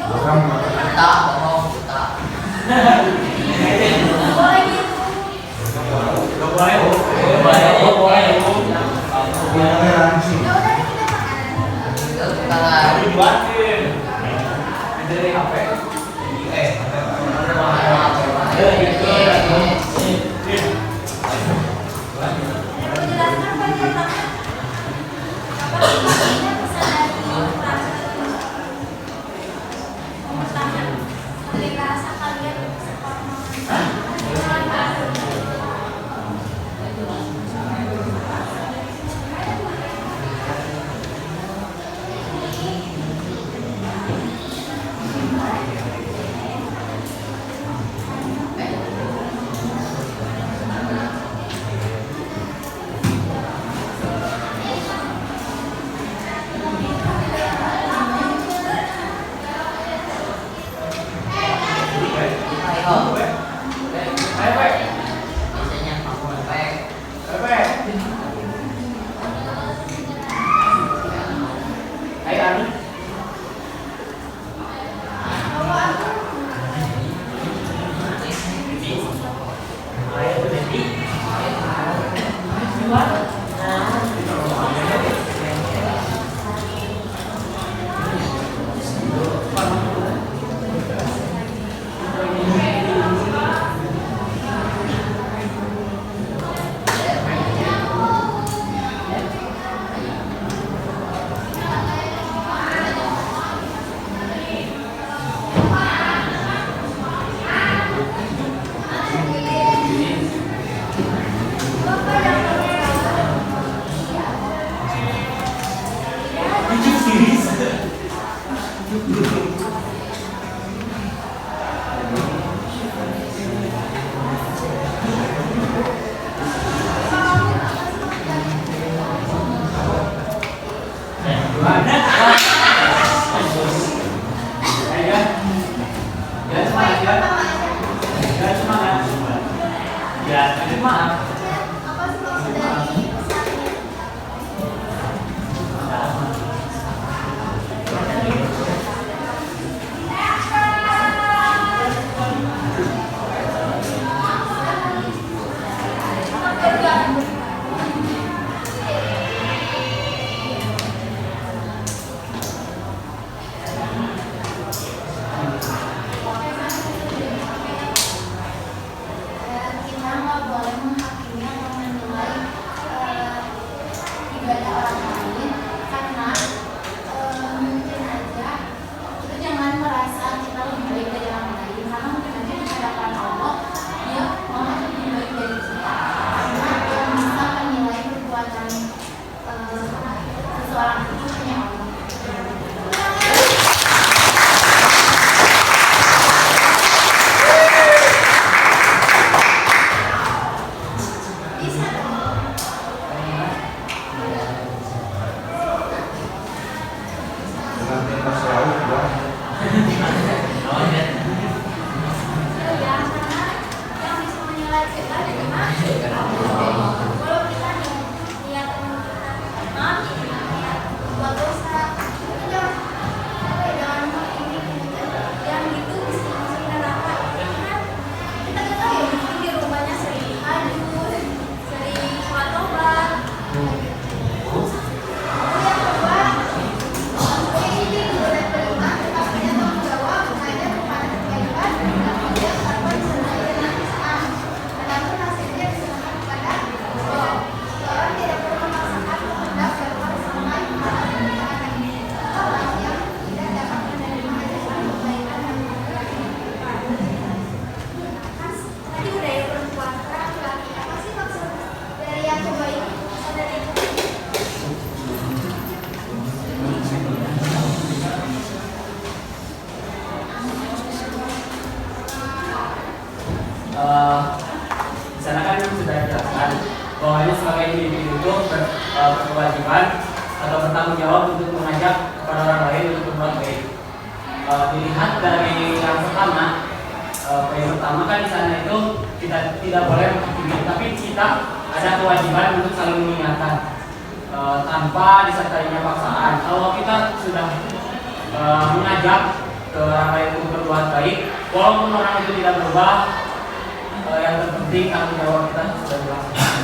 Tak bohong, tak. Boleh gitu. Boleh. Ya udah kita makan. Dibuatin. Dari HP. Menjelaskan poin pertama. Apa ini pesan dari pertama. Ketika rasa kalian apa sih maksud dari pesannya? Kita nggak boleh menghakimi atau menilai ibadah orang lain karena mungkin aja kita jangan merasa kita lebih baik dari orang lain karena mungkin aja di hadapan Allah dia malah lebih baik dari kita karena yang bisa menilai perbuatan seseorang itu hanya Allah. Di sana kan sudah dijelaskan bahwa ini sebagai individu itu berkewajiban atau bertanggung jawab untuk mengajak kepada orang lain untuk berbuat baik. Dilihat dari yang pertama, yang pertama kan di sana itu kita tidak boleh menghakimi, tapi kita ada kewajiban untuk saling mengingatkan tanpa disertainya paksaan. Kalau kita sudah mengajak ke orang lain untuk berbuat baik, walaupun orang itu tidak berubah, yang terpenting tanggung jawab kita sudah dilaksanakan.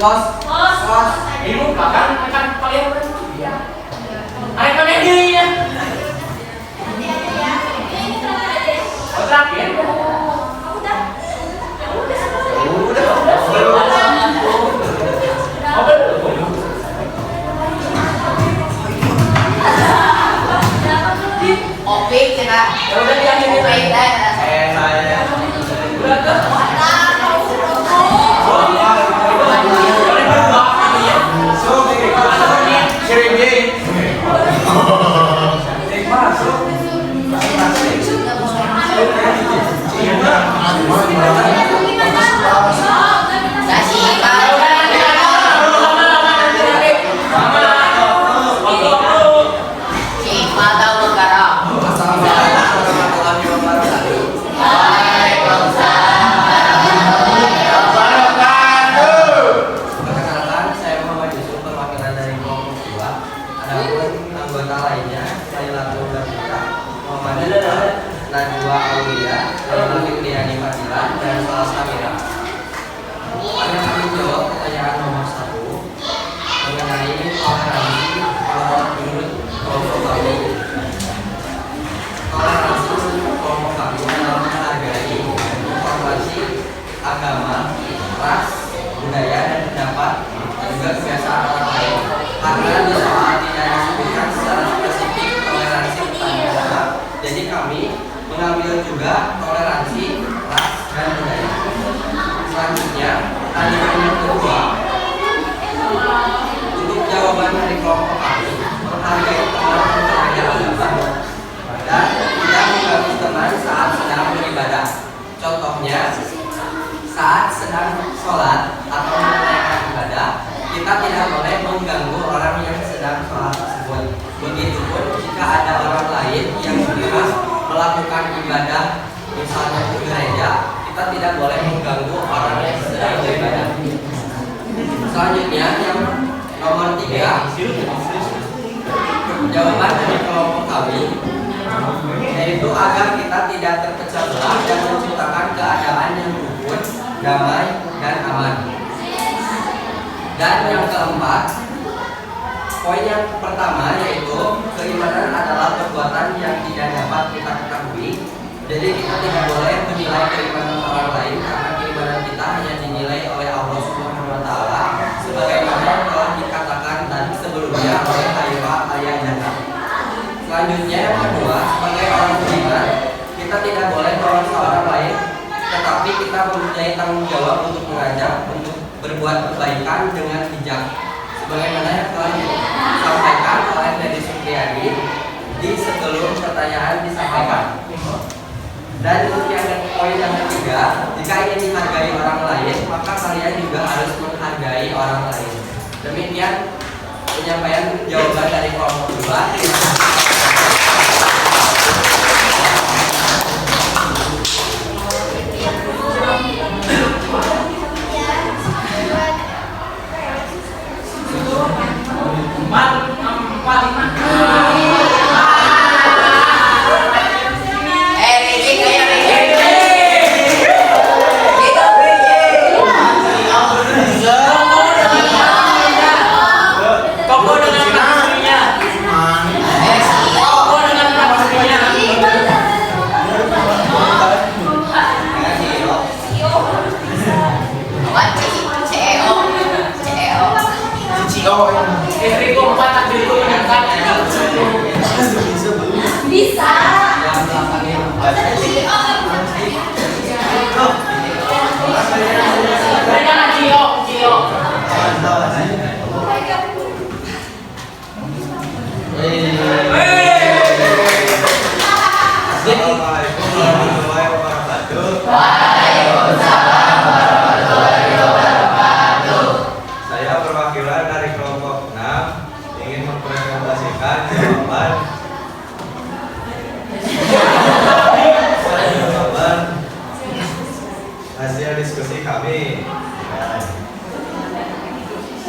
Close. Bingung bahkan akan kalian ayo mana dia ya. Kak. Ya udah diakhiri Baik dah. Saya. udah tuh. Perkenalkan, saya Muhammad Yusuf, perwakilan dari kelompok 2. Adapun anggota lainnya, Lailatul Nabila, Muhammad Iqbal, Najwa Aulia, Fikriani Fadila, dan Salah Samira. Akan kami jawab pertanyaan nomor 1 mengenai toleransi menurut kelompok kami. Toleransi menurut kelompok kami adalah menghargai informasi agama, ras, budaya, dan pendapat, juga kebiasaan orang lain. Karena di soal tidak disebutkan secara spesifik toleransi tentang agama, jadi kami mengambil juga toleransi ras dan budaya. Selanjutnya, tanya yang kedua, untuk jawaban dari kelompok kami, menghargai teman berbeda agama dan tidak mengganggu teman saat sedang beribadah. Contohnya, saat sedang sholat atau menunaikan ibadah, kita tidak boleh mengganggu orang yang sedang sholat tersebut. Begitupun jika ada orang lain yang sedang melakukan ibadah, misalnya di gereja, kita tidak boleh mengganggu orang yang sedang beribadah. Selanjutnya yang nomor 3, jawaban dari kelompok kami, yaitu agar kita tidak terpecah belah dan menciptakan keadaan yang rukun, damai, dan aman. Dan yang keempat, poin yang pertama yaitu keimanan adalah perbuatan yang tidak dapat kita ketahui. Jadi kita tidak boleh menilai keimanan orang lain karena keimanan kita hanya dinilai oleh Allah Subhanahu wa taala sebagaimana yang telah dikatakan tadi sebelumnya oleh ayat Jannah. Selanjutnya yang kedua, sebagai orang beriman, kita tidak boleh memaksa orang lain, tetapi kita mempunyai tanggung jawab untuk mengajak, untuk berbuat kebaikan dengan bijak. Sebagaimana yang telah disampaikan oleh Dedi Supriyadi di sebelum pertanyaan disampaikan. Dan untuk yang poin yang ketiga, jika ingin dihargai orang lain, maka kalian juga harus menghargai orang lain. Demikian penyampaian jawaban dari kelompok 2. Terima kasih. Istriku 4, takdirku menangkap. Bisa. Jangan Cio. Assalamualaikum warahmatullahi wabarakatuh. Waalaikumsalam warahmatullahi wabarakatuh. Saya perwakilan dari kelompok 6 ingin mempresentasikan jawaban hasil diskusi kami.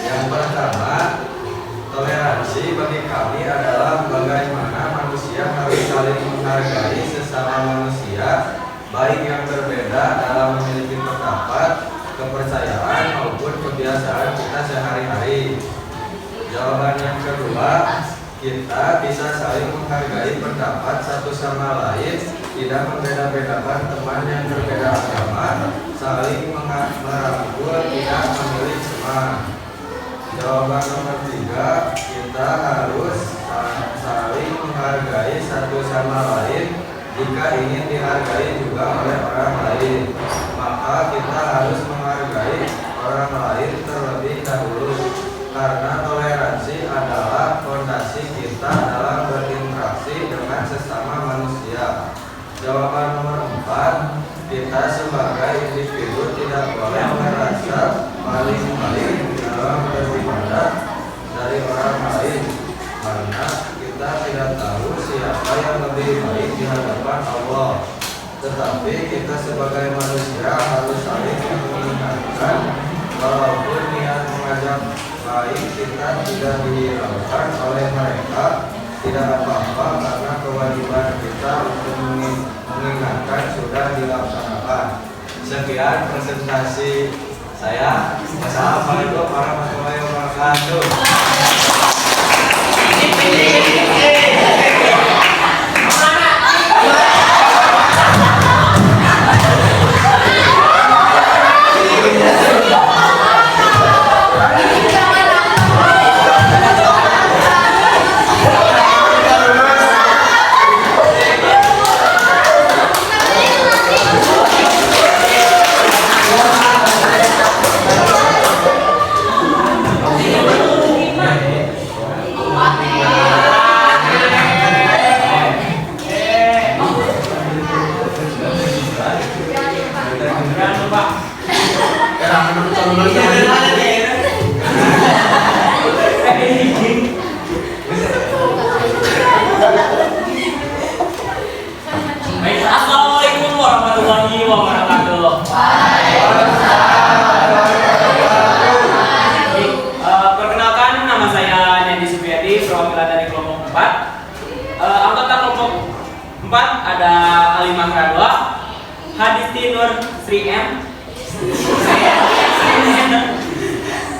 Yang pertama, toleransi bagi kami adalah bagaimana manusia harus saling menghargai sesama manusia, baik yang berbeda dalam memiliki pendapat, kepercayaan maupun kebiasaan kita sehari-hari. Jawaban yang kedua, kita bisa saling menghargai pendapat satu sama lain, tidak membeda-bedakan teman yang berbeda agama, saling merangkul, tidak memilih teman. Jawaban nomor 3, kita harus saling menghargai satu sama lain Jika ingin dihargai juga oleh orang lain, maka kita harus menghargai orang lain terlebih dahulu, karena toleransi adalah fondasi kita dalam berinteraksi dengan sesama manusia. Jawaban nomor 4, kita sebagai individu tidak boleh merasa paling baik dalam beribadah dari orang lain, karena kita tidak tahu siapa yang lebih baik di hadapan Allah. Tetapi kita sebagai manusia harus saling mengingatkan, walaupun niat mengajak baik kita tidak dihiraukan oleh mereka, tidak apa-apa, karena kewajiban kita untuk mengingatkan sudah dilaksanakan. Sekian presentasi saya. Wassalamualaikum warahmatullahi wabarakatuh. Assalamualaikum warahmatullahi wabarakatuh. Perkenalkan, nama saya Nedi Supriyadi, perwakilan dari kelompok 4. Anggota kelompok 4 ada Alimah Radwa, Hadisti Nur Sri M,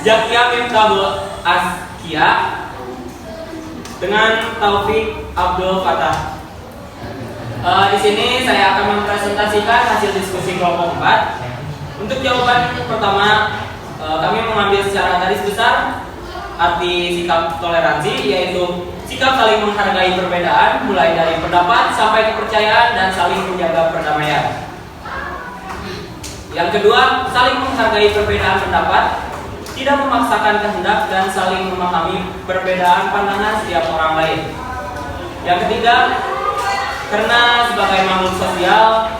Jakia Mimtabul Askia, dengan Taufik Abdul Fatah. Di sini saya akan mempresentasikan hasil diskusi kelompok 4. Untuk jawaban pertama, kami mengambil secara garis besar arti sikap toleransi, yaitu sikap saling menghargai perbedaan, mulai dari pendapat sampai kepercayaan dan saling menjaga perdamaian. Yang kedua, saling menghargai perbedaan pendapat, tidak memaksakan kehendak dan saling memahami perbedaan pandangan setiap orang lain. Yang ketiga, karena sebagai makhluk sosial,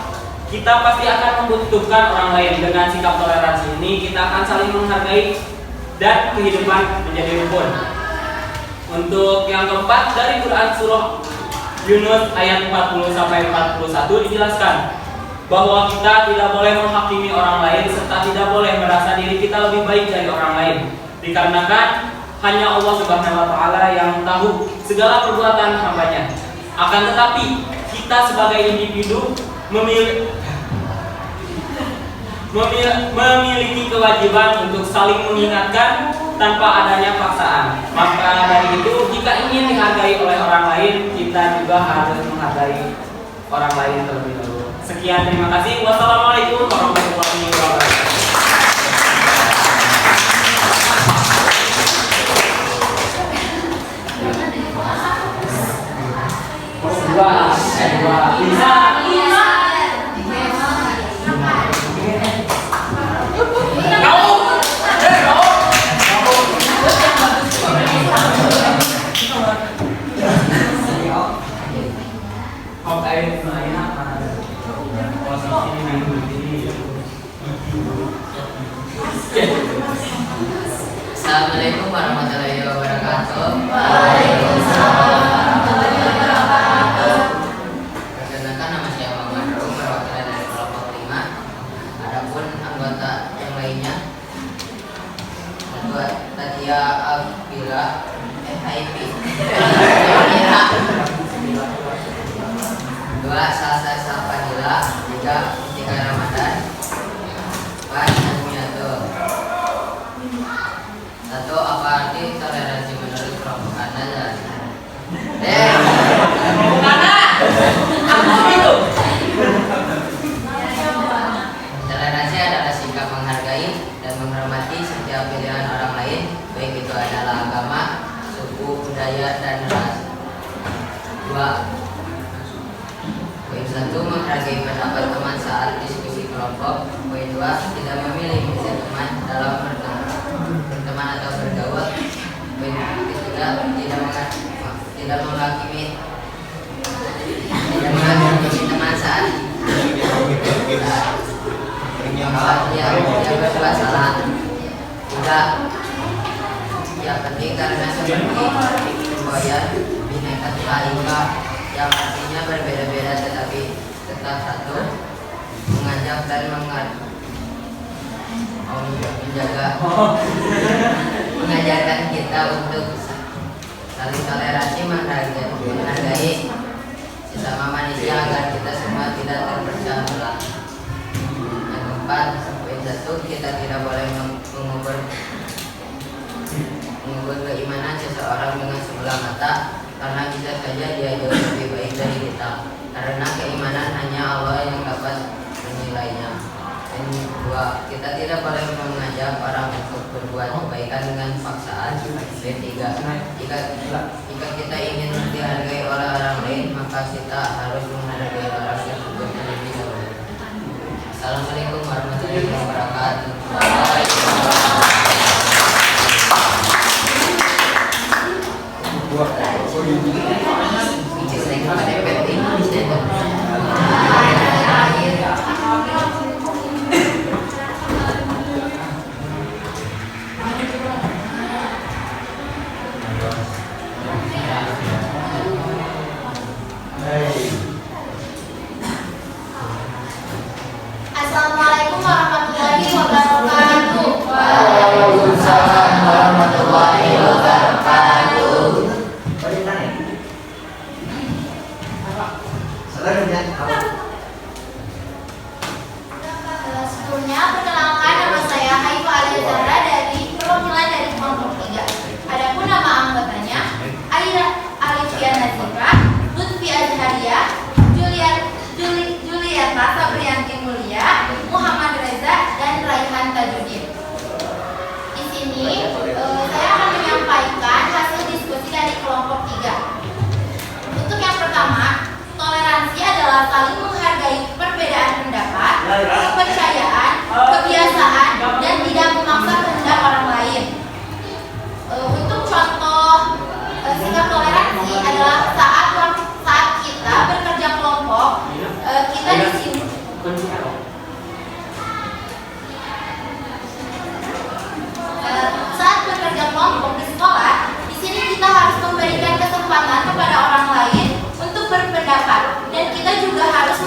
kita pasti akan membutuhkan orang lain. Dengan sikap toleransi ini, kita akan saling menghargai dan kehidupan menjadi rukun. Untuk yang keempat, dari Quran surah Yunus ayat 40-41 dijelaskan bahwa kita tidak boleh menghakimi orang lain serta tidak boleh merasa diri kita lebih baik dari orang lain, dikarenakan hanya Allah Subhanahu wa taala yang tahu segala perbuatan hambanya. Akan tetapi kita sebagai individu memiliki kewajiban untuk saling mengingatkan tanpa adanya paksaan. Maka dari itu, jika ingin dihargai oleh orang lain, kita juga harus menghargai orang lain terlebih dahulu. Sekian, terima kasih. Wassalamualaikum warahmatullahi wabarakatuh. Assalamualaikum warahmatullahi wabarakatuh. Perkenalkan, nama saya Muhammad Rum, perwakilan dari kelompok 5. Adapun anggota yang lainnya, kedua Tatia Alfira, HIP, dua Salsa Salfadila, tiga Mustika Ramadan, empat Nazmiatul. Satu, apa arti toleransi menurut kelompok Anda? Toleransi adalah sikap menghargai dan menghormati setiap pilihan orang lain, baik itu adalah agama, suku, budaya, dan ras. Dua, 1. Menghargai pendapat teman saat diskusi kelompok. Poin 2. Tidak memilih teman dalam berteman atau bergaul. Poin 3. Tidak menghakimi teman saat yang berdua salah. 3. Yang penting karena seperti semboyan bineka tunggal ika yang artinya berbeda-beda tetapi tetap satu, mengajak dan mengajarkan kita untuk saling toleransi, menghargai sesama manusia agar kita semua tidak terpecah belah. Yang keempat, poin 1, kita tidak boleh mengubur keimanan seseorang dengan sebelah mata, karena bisa saja dia jauh lebih baik dari kita, karena keimanan hanya Allah yang dapat menilainya. Dan 2, kita tidak boleh mengajak orang untuk berbuat kebaikan dengan paksaan. Dan 3, jika kita ingin dihargai oleh orang lain, maka kita harus menghargai orang tersebut terlebih dahulu. Assalamualaikum warahmatullahi wabarakatuh. Assalamualaikum warahmatullahi wabarakatuh. Waalaikumsalam warahmatullahi wabarakatuh. Sebelumnya perkenalkan, nama saya Haifa Alizara dari perwakilan dari kelompok 3. Adapun nama anggotanya Aira Alifia Nazira, Lutfi Azharia, Julieta Sabrianti Mulia, Muhammad Reza, dan Raihan Tajudin. Di sini saya akan menyampaikan hasil diskusi dari kelompok 3. Untuk yang pertama, toleransi adalah saling menghargai perbedaan pendapat, kepercayaan, kebiasaan, dan tidak memaksa kehendak orang lain. Untuk contoh sikap toleransi adalah saat kita bekerja kelompok, kita di sini saat bekerja kelompok di sekolah, di sini kita harus memberikan kesempatan kepada orang lain untuk berpendapat, dan kita juga harus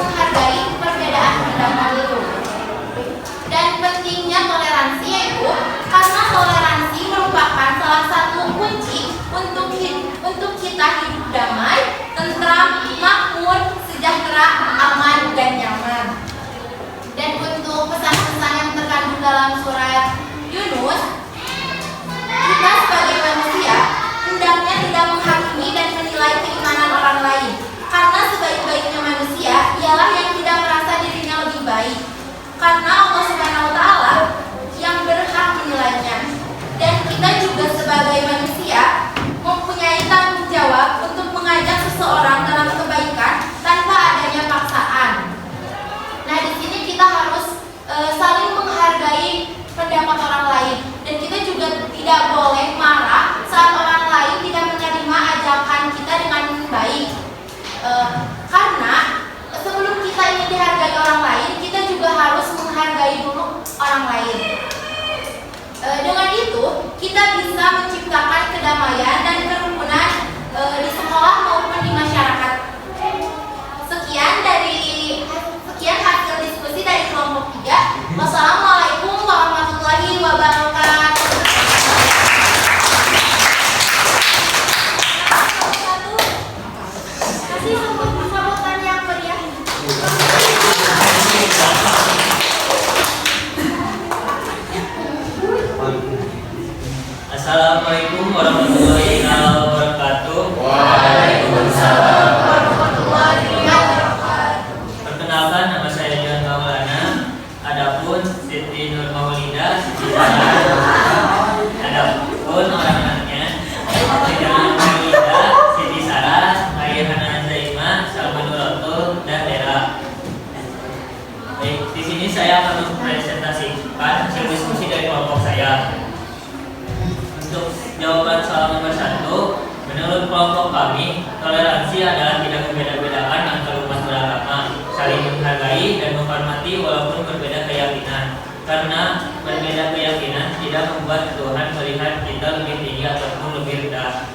Menurut kelompok kami, toleransi adalah tidak membeda-bedakan antar umat beragama, saling menghargai dan menghormati walaupun berbeda keyakinan. Karena berbeda keyakinan tidak membuat Tuhan melihat kita lebih tinggi ataupun lebih rendah.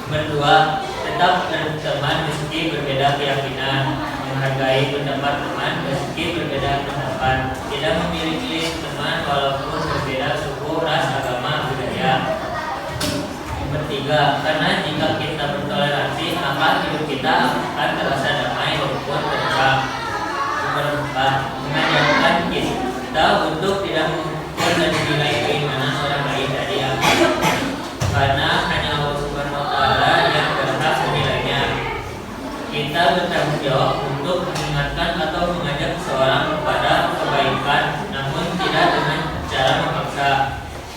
Berdua, tetap berteman meski berbeda keyakinan, menghargai pendapat teman meski berbeda pendapat, tidak memiliki teman walaupun berbeda suku, ras, agama, budaya. Bertiga, karena jika kita bertoleransi, maka hidup kita akan terasa damai walaupun berdesak. Berempat, mengajarkan kita untuk tidak mengukur dan menilai keimanan orang lain dari agama, karena hanya Allah Subhanahu wa Ta'ala yang berhak menilainya. Kita bertanggung jawab untuk mengingatkan atau mengajak seseorang kepada kebaikan, namun tidak dengan cara memaksa.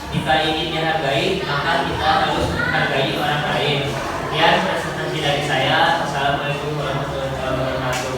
Jika ingin dihargai, maka kita harus menghargai orang lain. Sekian presentasi dari saya. Assalamualaikum warahmatullahi wabarakatuh.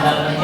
Dalam